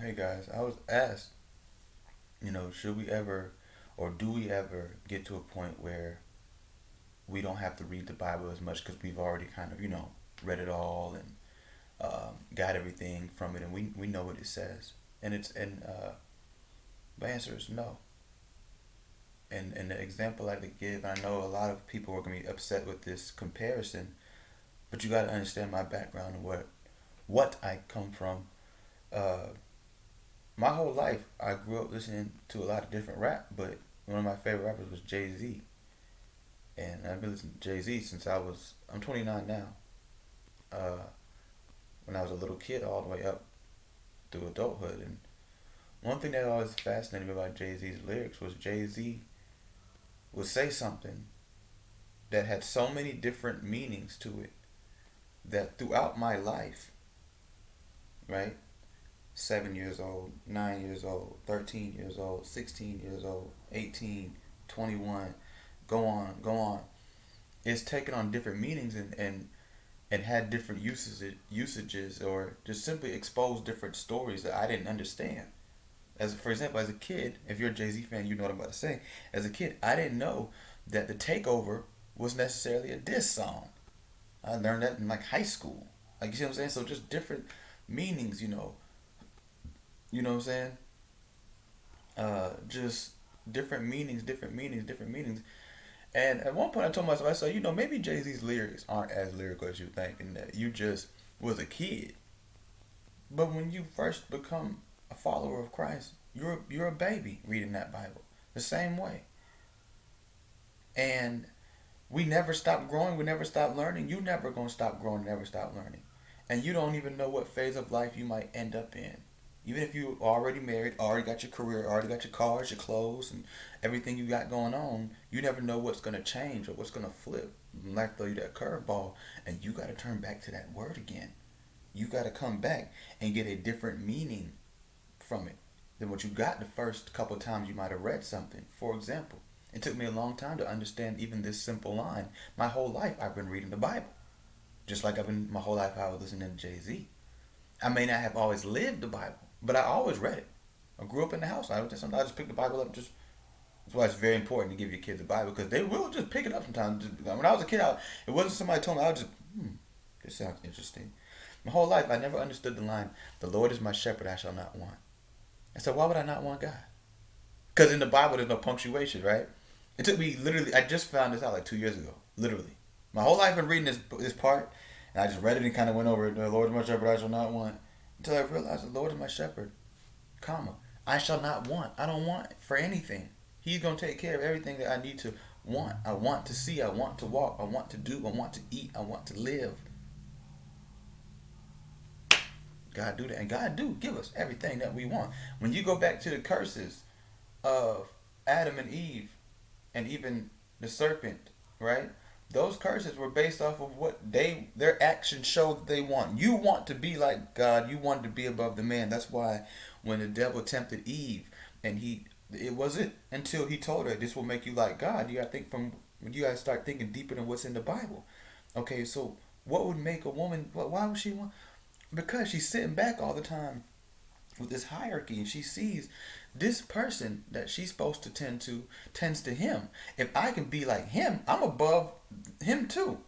Hey guys, I was asked, should we ever or do we ever get to a point where we don't have to read the Bible as much because we've already kind of, read it all and got everything from it and we know what it says. The answer is no. And the example I could give, I know a lot of people are going to be upset with this comparison, but you got to understand my background and what I come from. Uh, my whole life, I grew up listening to a lot of different rap, but one of my favorite rappers was Jay Z, and I've been listening to Jay Z since I'm 29 now. Uh, when I was a little kid, all the way up through adulthood, and one thing that always fascinated me about Jay Z's lyrics was Jay Z would say something that had so many different meanings to it that throughout my life, right? 7 years old, 9 years old, 13 years old, 16 years old, 18, 21, go on. It's taken on different meanings and had different usages or just simply exposed different stories that I didn't understand. As for example, as a kid, if you're a Jay Z fan, you know what I'm about to say. As a kid, I didn't know that the Takeover was necessarily a diss song. I learned that in like high school. Like you see what I'm saying? So just different meanings, You know what I'm saying? Just different meanings, different meanings. And at one point, I told myself, I said, maybe Jay Z's lyrics aren't as lyrical as you think, and that you just was a kid. But when you first become a follower of Christ, you're a baby reading that Bible the same way. And we never stop growing. We never stop learning. You never gonna stop growing. Never stop learning. And you don't even know what phase of life you might end up in. Even if you already married, already got your career, already got your cars, your clothes, and everything you got going on, you never know what's gonna change or what's gonna flip. Like throw you that curveball, and you gotta turn back to that word again. You gotta come back and get a different meaning from it than what you got the first couple of times you might have read something. For example, it took me a long time to understand even this simple line. My whole life I've been reading the Bible. Just like I've been my whole life I was listening to Jay Z. I may not have always lived the Bible, but I always read it. I grew up in the house. I just picked the Bible up. Just that's why it's very important to give your kids the Bible because they will just pick it up sometimes. When I was a kid, it wasn't somebody told me. I was just, this sounds interesting. My whole life, I never understood the line, "The Lord is my shepherd; I shall not want." I said, "Why would I not want God?" Because in the Bible, there's no punctuation, right? It took me literally. I just found this out like 2 years ago. Literally, my whole life I've been reading this part, and I just read it and kind of went over it. The Lord is my shepherd; I shall not want. Until I realized the Lord is my shepherd, comma, I shall not want. I don't want for anything. He's gonna take care of everything that I need to want. I want to see. I want to walk. I want to do. I want to eat. I want to live. God do that, and God do give us everything that we want. When you go back to the curses of Adam and Eve, and even the serpent, right? Those curses were based off of what their actions showed that they want. You want to be like God. You wanted to be above the man. That's why when the devil tempted Eve, and it wasn't until he told her this will make you like God. You got to think from you got to start thinking deeper than what's in the Bible. Okay, so what would make a woman? Why would she want? Because she's sitting back all the time with this hierarchy and she sees this person that she's supposed to tend to tends to him. If I can be like him, I'm above him too.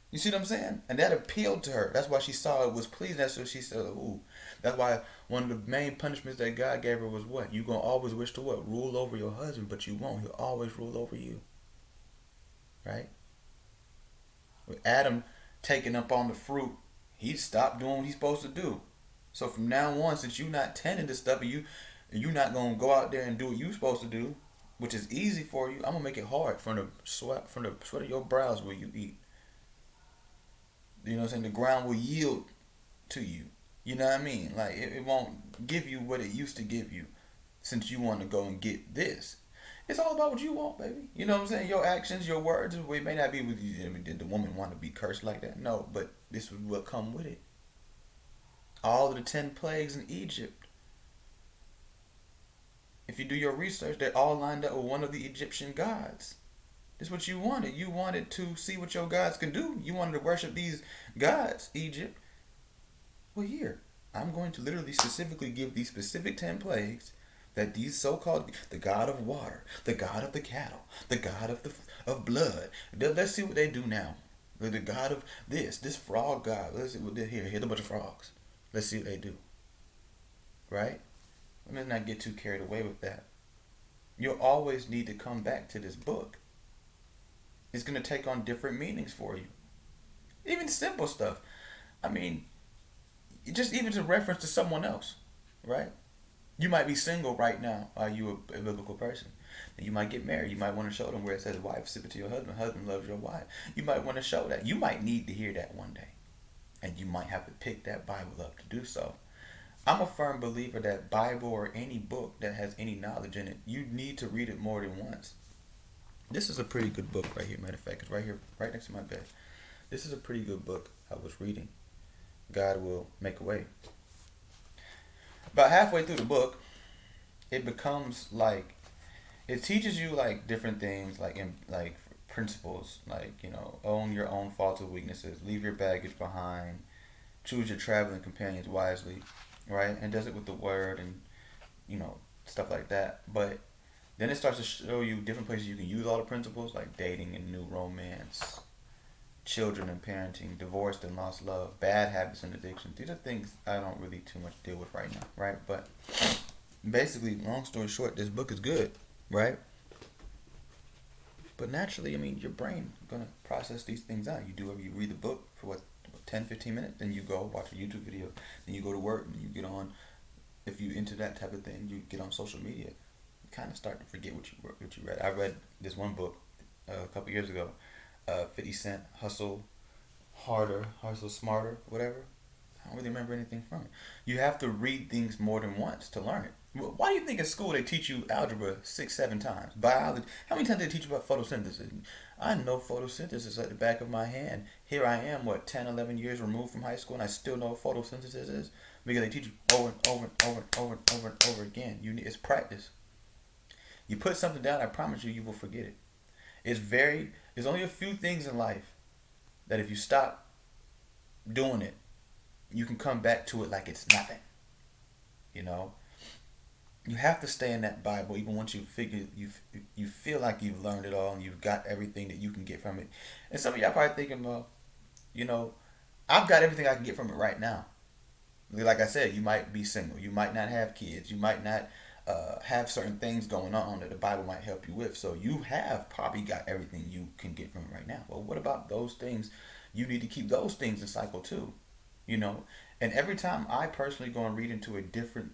You see what I'm saying? And that appealed to her. That's why she saw it was pleasing. That's what she said, ooh. That's why one of the main punishments that God gave her was what? You gonna always wish to what? Rule over your husband, but you won't. He'll always rule over you. Right? With Adam taking up on the fruit, he stopped doing what he's supposed to do. So from now on, since you're not tending to stuff and you're not gonna go out there and do what you're supposed to do, which is easy for you, I'm gonna make it hard from the sweat of your brows where you eat. You know what I'm saying? The ground will yield to you. You know what I mean? Like it won't give you what it used to give you since you want to go and get this. It's all about what you want, baby. You know what I'm saying? Your actions, your words. It may not be with you. I mean, did the woman want to be cursed like that? No, but this will come with it. All of the 10 plagues in Egypt. If you do your research, they all lined up with one of the Egyptian gods. This is what you wanted. You wanted to see what your gods can do. You wanted to worship these gods, Egypt. Well, here. I'm going to literally specifically give these specific 10 plagues that these so-called the god of water, the god of the cattle, the god of blood. Let's see what they do now. The god of this frog god. Let's see what they here. Here's a bunch of frogs. Let's see what they do. Right? Let's not get too carried away with that. You'll always need to come back to this book. It's going to take on different meanings for you. Even simple stuff. I mean, just even to reference to someone else, right? You might be single right now. Are you a biblical person? And you might get married. You might want to show them where it says, "Wife, submit to your husband. Husband loves your wife." You might want to show that. You might need to hear that one day, and you might have to pick that Bible up to do so. I'm a firm believer that Bible or any book that has any knowledge in it, you need to read it more than once. This is a pretty good book right here. Matter of fact, it's right here, right next to my bed. This is a pretty good book I was reading. God will make a way. About halfway through the book, it becomes like it teaches you like different things, like in like principles, like own your own faults and weaknesses, leave your baggage behind, choose your traveling companions wisely, right? And does it with the word and stuff like that. But then it starts to show you different places you can use all the principles, like dating and new romance, children and parenting, divorced and lost love, bad habits and addictions. These are things I don't really too much deal with right now, right? But basically, long story short, this book is good, right? But naturally, I mean, your brain is going to process these things out. You read the book for 10, 15 minutes, then you go watch a YouTube video, then you go to work, and you get on, if you into that type of thing, you get on social media. You kind of start to forget what you read. I read this one book a couple years ago, 50 Cent, Hustle Harder, Hustle Smarter, whatever. I don't really remember anything from it. You have to read things more than once to learn it. Why do you think in school they teach you algebra 6, 7 times? Biology. How many times did they teach you about photosynthesis? I know photosynthesis at the back of my hand. Here I am, 10, 11 years removed from high school, and I still know what photosynthesis is because they teach you over and over and over and over and over and over again. It's practice. You put something down, I promise you, you will forget it. There's only a few things in life that if you stop doing it, you can come back to it like it's nothing. You know, you have to stay in that Bible even once you feel like you've learned it all and you've got everything that you can get from it. And some of y'all probably thinking, well, I've got everything I can get from it right now. Like I said, you might be single, you might not have kids, you might not have certain things going on that the Bible might help you with. So you have probably got everything you can get from it right now. Well, what about those things? You need to keep those things in cycle too. And every time I personally go and read into a different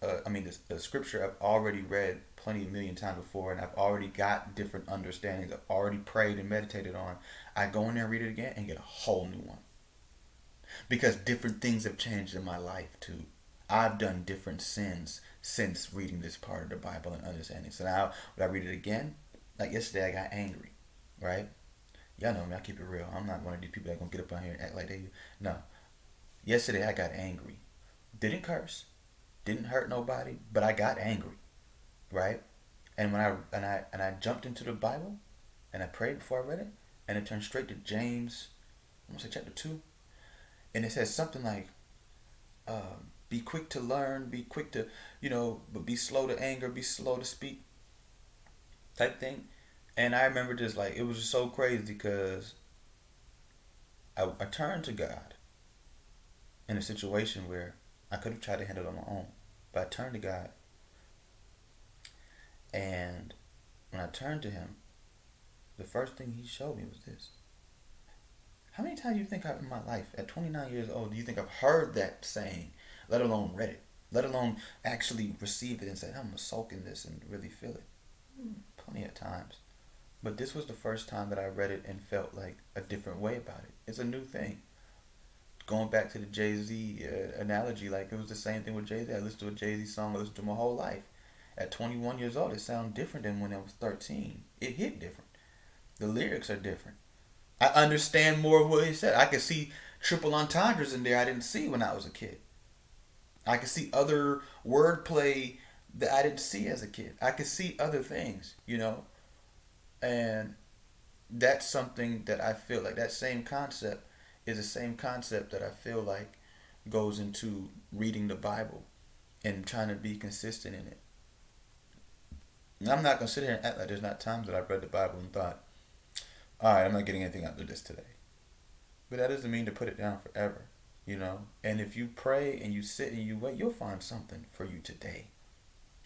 the scripture I've already read plenty of million times before, and I've already got different understandings, I've already prayed and meditated on. I go in there and read it again and get a whole new one, because different things have changed in my life too. I've done different sins since reading this part of the Bible and understanding. So now when I read it again, like yesterday I got angry, right? Y'all know me, I keep it real. I'm not one of these people that gonna get up on here and act like they no. Yesterday I got angry. Didn't curse, didn't hurt nobody, but I got angry, right? And when I jumped into the Bible and I prayed before I read it, and it turned straight to James, I'm gonna say chapter 2, and it says something like, be quick to learn, be quick to, but be slow to anger, be slow to speak, type thing. And I remember just like, it was just so crazy because I turned to God in a situation where I could have tried to handle it on my own. But I turned to God. And when I turned to Him, the first thing He showed me was this. How many times do you think in my life, at 29 years old, do you think I've heard that saying, let alone read it, let alone actually received it and said, I'm going to soak in this and really feel it? Plenty of times. But this was the first time that I read it and felt like a different way about it. It's a new thing. Going back to the Jay-Z analogy, like it was the same thing with Jay-Z. I listened to a Jay-Z song I listened to my whole life. At 21 years old, it sounded different than when I was 13. It hit different. The lyrics are different. I understand more of what he said. I could see triple entendres in there I didn't see when I was a kid. I could see other wordplay that I didn't see as a kid. I could see other things, And that's something that I feel like that same concept is the same concept that I feel like goes into reading the Bible and trying to be consistent in it. And I'm not gonna sit here and act like there's not times that I've read the Bible and thought, all right, I'm not getting anything out of this today. But that doesn't mean to put it down forever, you know. And if you pray and you sit and you wait, you'll find something for you today.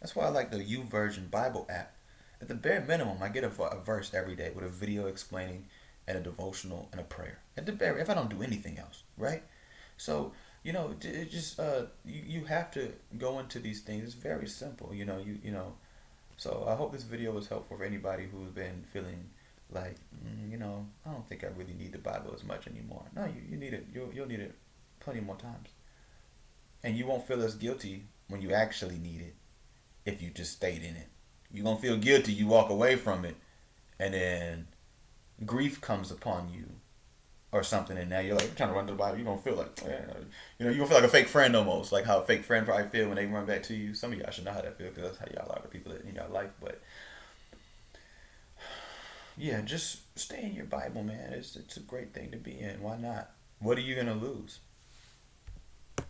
That's why I like the YouVersion Bible app. At the bare minimum, I get a verse every day with a video explaining and a devotional and a prayer. At the bare, if I don't do anything else, right? So it just you have to go into these things. It's very simple, you know. So I hope this video was helpful for anybody who's been feeling like, I don't think I really need the Bible as much anymore. No, you need it. You'll need it plenty more times, and you won't feel as guilty when you actually need it if you just stayed in it. You're gonna feel guilty. You walk away from it, and then grief comes upon you or something, and now you're like trying to run to the Bible. You're gonna feel like, you're gonna feel like a fake friend almost, like how a fake friend probably feel when they run back to you. Some of y'all should know how that feels because that's how y'all are the people in your life. But yeah, just stay in your Bible, man. It's a great thing to be in. Why not? What are you gonna lose?